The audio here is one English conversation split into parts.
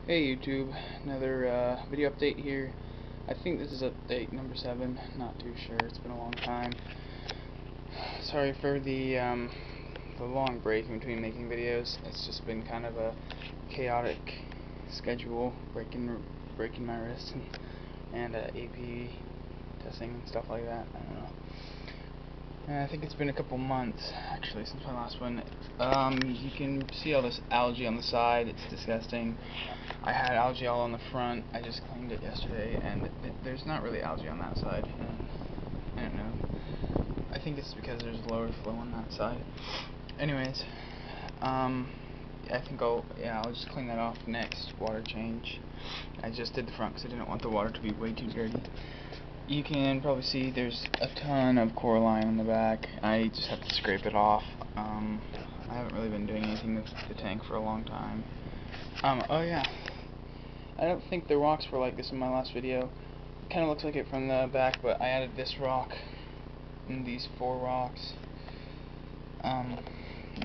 Hey YouTube, another video update here. I think this is update number 7, not too sure, it's been a long time. Sorry for the long break in between making videos. It's just been kind of a chaotic schedule, breaking my wrist and AP testing and stuff like that. I don't know. And I think it's been a couple months actually since my last one. You can see all this algae on the side. It's disgusting. I had algae all on the front. I just cleaned it yesterday, and there's not really algae on that side. And I don't know. I think it's because there's lower flow on that side. Anyways, I think I'll just clean that off next water change. I just did the front because I didn't want the water to be way too dirty. You can probably see there's a ton of coralline on the back. I just have to scrape it off. I haven't really been doing anything with the tank for a long time. Oh yeah, I don't think the rocks were like this in my last video. It kind of looks like it from the back, but I added this rock and these 4 rocks. And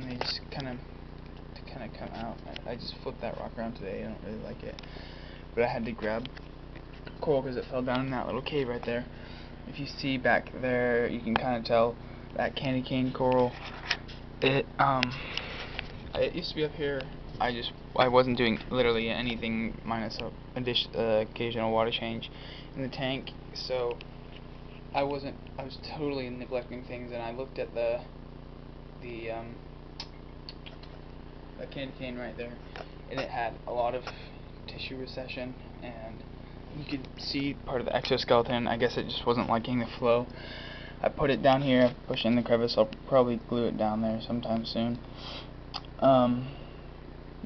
they just kind of come out. I just flipped that rock around today. I don't really like it, but I had to grab coral because it fell down in that little cave right there. If you see back there, you can kind of tell that candy cane coral. It used to be up here. I wasn't doing literally anything minus occasional water change in the tank, so I was totally neglecting things, and I looked at the candy cane right there, and it had a lot of tissue recession, and you could see part of the exoskeleton. I guess it just wasn't liking the flow. I put it down here, push in the crevice. I'll probably glue it down there sometime soon.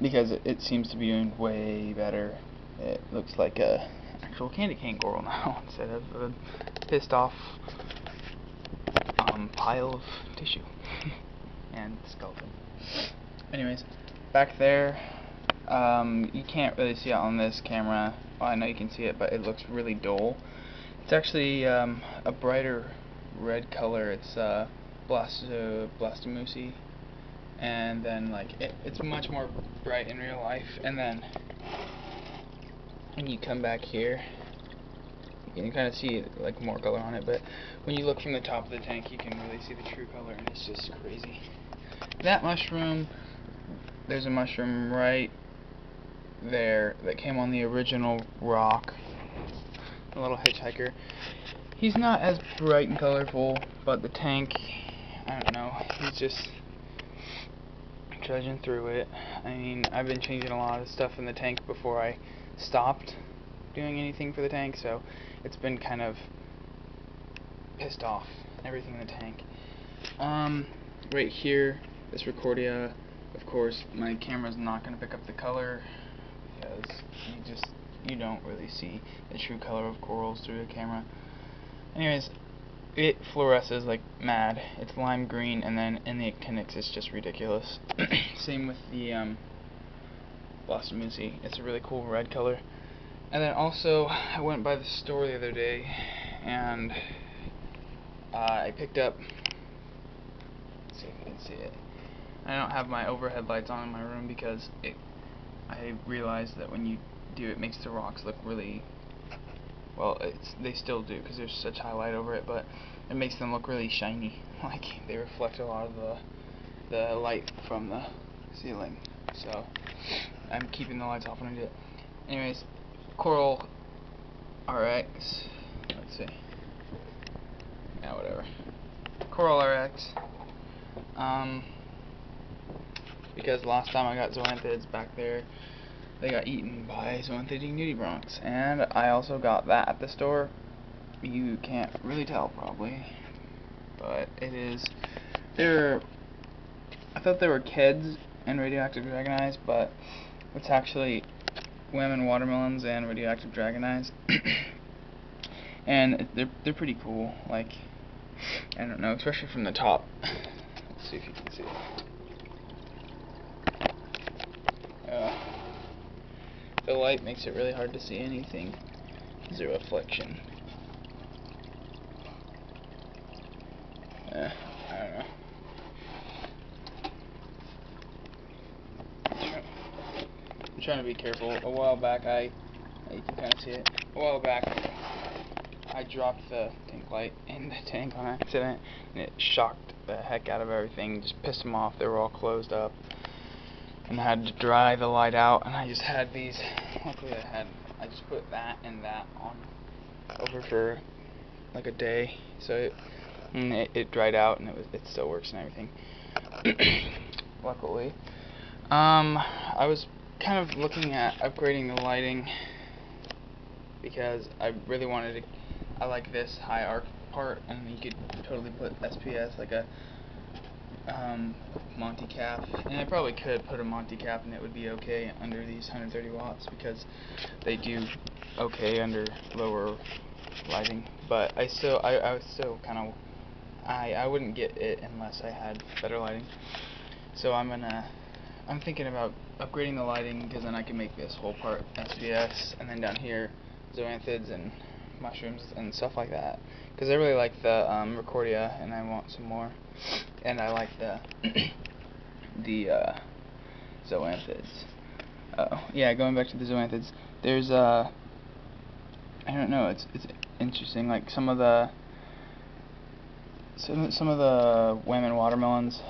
Because it seems to be doing way better. It looks like a actual candy cane coral now instead of a pissed off pile of tissue and skeleton. Anyways, back there, you can't really see it on this camera. Well, I know you can see it, but it looks really dull. It's actually a brighter red color. It's Blastomusi. And then it's much more bright in real life. And then when you come back here, you can kind of see like more color on it, but when you look from the top of the tank, you can really see the true color, and it's just crazy. That mushroom, there's a mushroom right there that came on the original rock, a little hitchhiker. He's not as bright and colorful, but the tank, I don't know, he's just trudging through it. I mean, I've been changing a lot of stuff in the tank before I stopped doing anything for the tank, so it's been kind of pissed off, everything in the tank. Right here, this Recordia, of course, my camera's not going to pick up the color because you don't really see the true color of corals through the camera. Anyways, it fluoresces like mad. It's lime green, and then in the actinics it's just ridiculous. Same with the Blastomusi. It's a really cool red color. And then also, I went by the store the other day, and I picked up, let's see if you can see it. I don't have my overhead lights on in my room because I realized that when you do it, makes the rocks look really, well, they still do because there's such high light over it, but it makes them look really shiny, like they reflect a lot of the light from the ceiling. So I'm keeping the lights off when I do it. Anyways, Coral RX, let's see, yeah, whatever, Coral RX, because last time I got zoanthids back there, they got eaten by zoanthidic nudibranchs, and I also got that at the store. You can't really tell probably, but it is, I thought they were kids and radioactive dragon eyes, but it's actually women watermelons and radioactive dragon eyes. And they're pretty cool, like, I don't know, especially from the top. Let's see if you can see it. The light makes it really hard to see anything. There's a reflection. I don't know. I'm trying to be careful. A while back, you can kind of see it. A while back, I dropped the tank light in the tank on accident, and it shocked the heck out of everything. Just pissed them off. They were all closed up, and I had to dry the light out. And I just had these. Luckily, I just put that and that on over for like a day, so it dried out, and it still works and everything. Luckily, I was kind of looking at upgrading the lighting because I really wanted to. I like this high arc part, and you could totally put SPS like a Monty cap, and I probably could put a Monty cap and it would be okay under these 130 watts because they do okay under lower lighting. But I was still kind of I wouldn't get it unless I had better lighting. So I'm thinking about upgrading the lighting, because then I can make this whole part SPS, and then down here zoanthids and mushrooms and stuff like that. Because I really like the Recordia, and I want some more. And I like the zoanthids. Yeah, going back to the zoanthids, there's I don't know, it's interesting. Like some of the women watermelons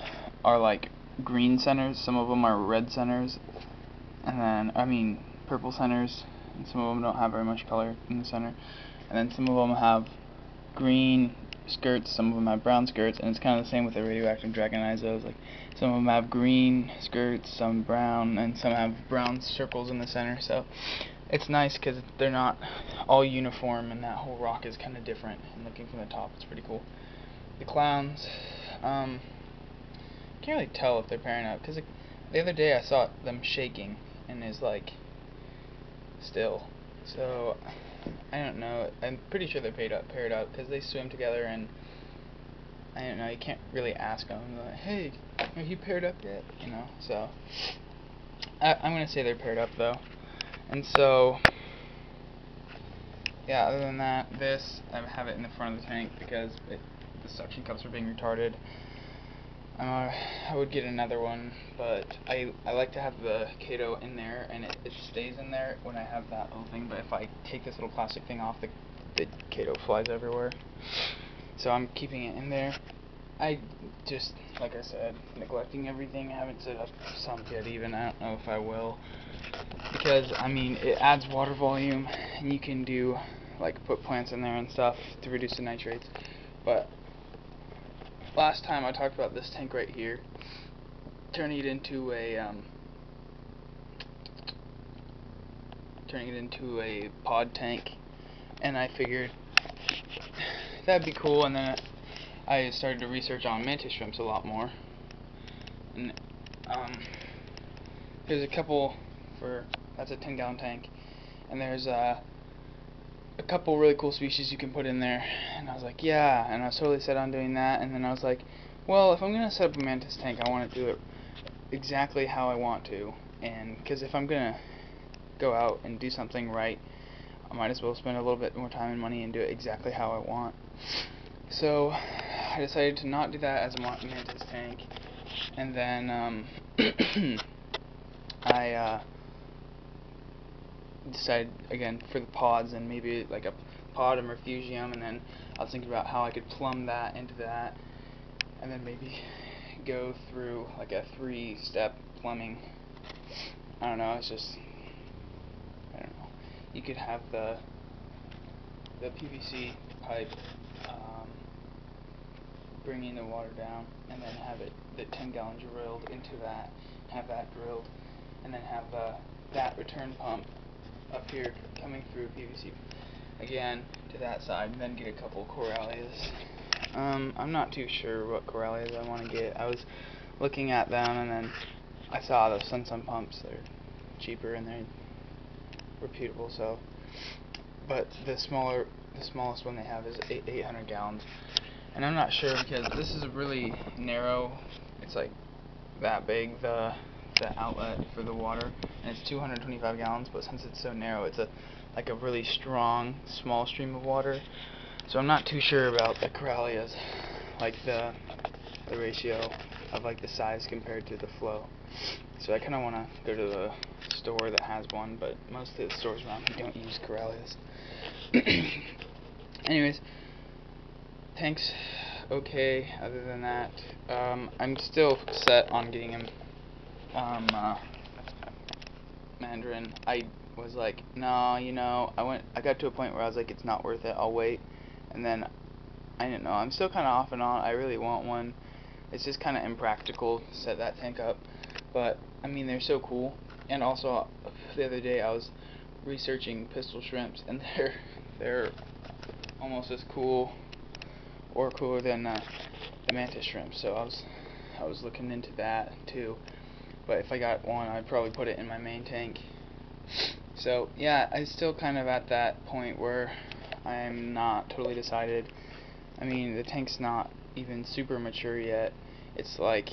are like green centers, some of them are red centers, and then purple centers, and some of them don't have very much color in the center, and then some of them have green skirts, some of them have brown skirts, and it's kind of the same with the radioactive dragon izos. Like some of them have green skirts, some brown, and some have brown circles in the center. So it's nice because they're not all uniform, and that whole rock is kind of different. And looking from the top, it's pretty cool. The clowns, can't really tell if they're pairing up, because the other day I saw them shaking and is like still. So I don't know. I'm pretty sure they're paired up because they swim together, and I don't know. You can't really ask them like, "Hey, are you paired up yet?" You know. So I'm gonna say they're paired up though. And so yeah. Other than that, I have it in the front of the tank because the suction cups are being retarded. I would get another one, but I like to have the Kato in there, and it stays in there when I have that little thing. But if I take this little plastic thing off, the Kato flies everywhere. So I'm keeping it in there. I just, like I said, neglecting everything. I haven't set up sump yet even. I don't know if I will, because it adds water volume, and you can do like put plants in there and stuff to reduce the nitrates. But last time I talked about this tank right here, turning it into a pod tank, and I figured that'd be cool. And then I started to research on mantis shrimps a lot more, and there's a couple that's a 10-gallon tank, and there's a couple really cool species you can put in there. And I was like, yeah, and I was totally set on doing that. And then I was like, well, if I'm gonna set up a mantis tank, I want to do it exactly how I want to, and because if I'm gonna go out and do something right, I might as well spend a little bit more time and money and do it exactly how I want. So I decided to not do that as a mantis tank, and then I decided again for the pods, and maybe like a pod and refugium, and then I was thinking about how I could plumb that into that, and then maybe go through like a 3-step plumbing. I don't know, I don't know. You could have the PVC pipe bringing the water down, and then have the 10-gallon drilled into that, have that drilled, and then have that return pump up here coming through PVC again to that side, and then get a couple corallias. I'm not too sure what corallias I want to get. I was looking at them, and then I saw those Sun pumps. They're cheaper and they're reputable. So, but the smallest one they have is 800 gallons, and I'm not sure because this is a really narrow. It's like that big, the outlet for the water, and it's 225 gallons. But since it's so narrow, it's like a really strong small stream of water. So I'm not too sure about the corallias, like the ratio of like the size compared to the flow. So I kind of want to go to the store that has one, but most of the stores around here don't use Corellius. Anyways, tank's okay. Other than that, I'm still set on getting him Mandarin. I was like, no, I got to a point where I was like, it's not worth it, I'll wait. And then I didn't know, I'm still kind of off and on. I really want one. It's just kind of impractical to set that tank up, but I mean, they're so cool. And also, the other day I was researching pistol shrimps, and they're almost as cool or cooler than the mantis shrimp. So I was looking into that too. But if I got one, I'd probably put it in my main tank. So yeah, I'm still kind of at that point where I'm not totally decided. I mean, the tank's not even super mature yet. It's like,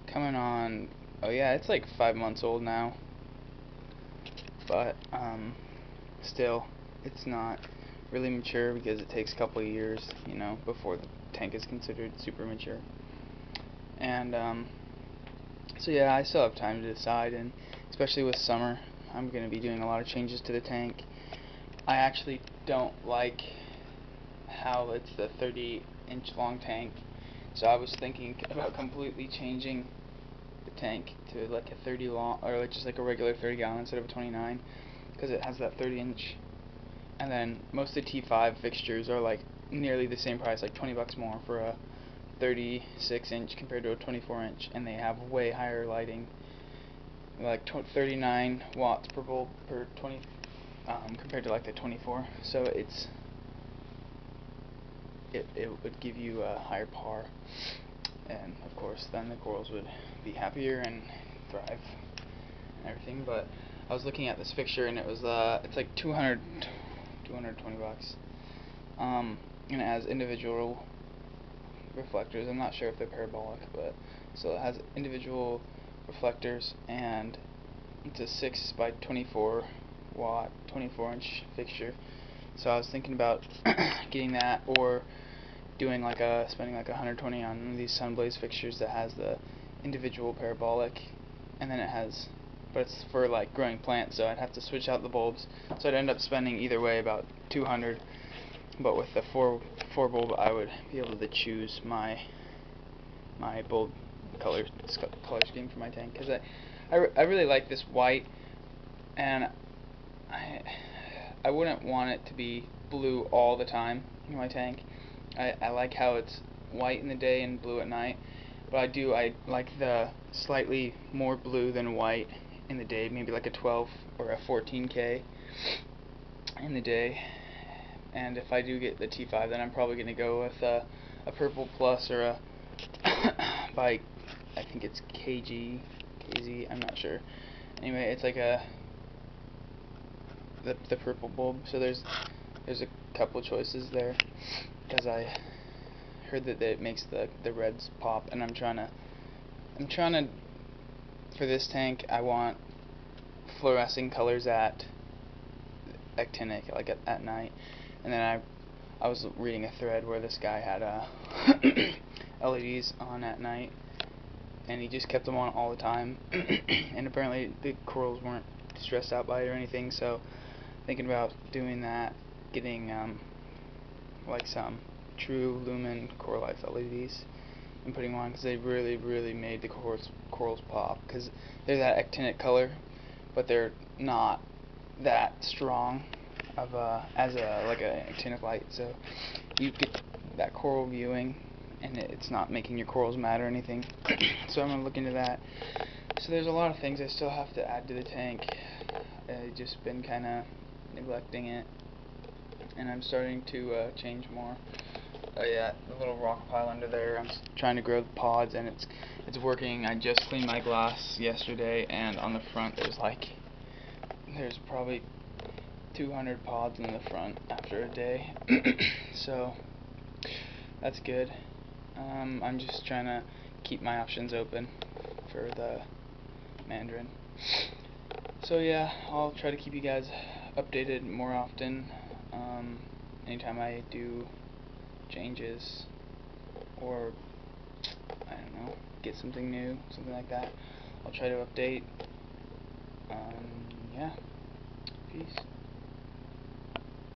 coming on, oh yeah, it's like 5 months old now. But still, it's not really mature because it takes a couple of years, before the tank is considered super mature. And so yeah, I still have time to decide, and especially with summer, I'm going to be doing a lot of changes to the tank. I actually don't like how it's the 30-inch long tank, so I was thinking about completely changing the tank to like a 30 long, or like just like a regular 30 gallon instead of a 29, because it has that 30-inch. And then most of the T5 fixtures are like nearly the same price, like 20 bucks more for a 36-inch compared to a 24-inch, and they have way higher lighting, like 39 watts per bulb per 20, compared to like the 24. So it would give you a higher par, and of course then the corals would be happier and thrive and everything. But I was looking at this fixture, and it was it's like 220 bucks, and it has individual reflectors. I'm not sure if they're parabolic, but so it has individual reflectors, and it's a 6 by 24 watt 24-inch fixture. So I was thinking about getting that, or doing like spending like 120 on one of these Sunblaze fixtures that has the individual parabolic, and then but it's for like growing plants, so I'd have to switch out the bulbs, so I'd end up spending either way about 200. But with the four bulb, I would be able to choose my bulb color scheme for my tank, because I really like this white, and I wouldn't want it to be blue all the time in my tank. I like how it's white in the day and blue at night, but I like the slightly more blue than white in the day, maybe like a 12 or a 14K in the day. And if I do get the T5, then I'm probably going to go with a purple plus, or a by, I think it's KZ, I'm not sure. Anyway, it's like the purple bulb. So there's a couple choices there, because I heard that it makes the reds pop, and I'm trying to for this tank, I want fluorescing colors at actinic, like at night. And then I was reading a thread where this guy had LEDs on at night, and he just kept them on all the time. And apparently the corals weren't stressed out by it or anything. So thinking about doing that, getting like some true lumen Coralife LEDs and putting them on, because they really made the corals pop, because they're that actinic color, but they're not that strong of as a like a actinic light, so you get that coral viewing, and it's not making your corals mad or anything. So I'm gonna look into that. So there's a lot of things I still have to add to the tank. I've just been kind of neglecting it, and I'm starting to change more. Yeah, the little rock pile under there, I'm trying to grow the pods, and it's working. I just cleaned my glass yesterday, and on the front there's probably 200 pods in the front after a day. So that's good. I'm just trying to keep my options open for the Mandarin. So yeah, I'll try to keep you guys updated more often. Anytime I do changes, or I don't know, get something new, something like that, I'll try to update. Yeah. Peace.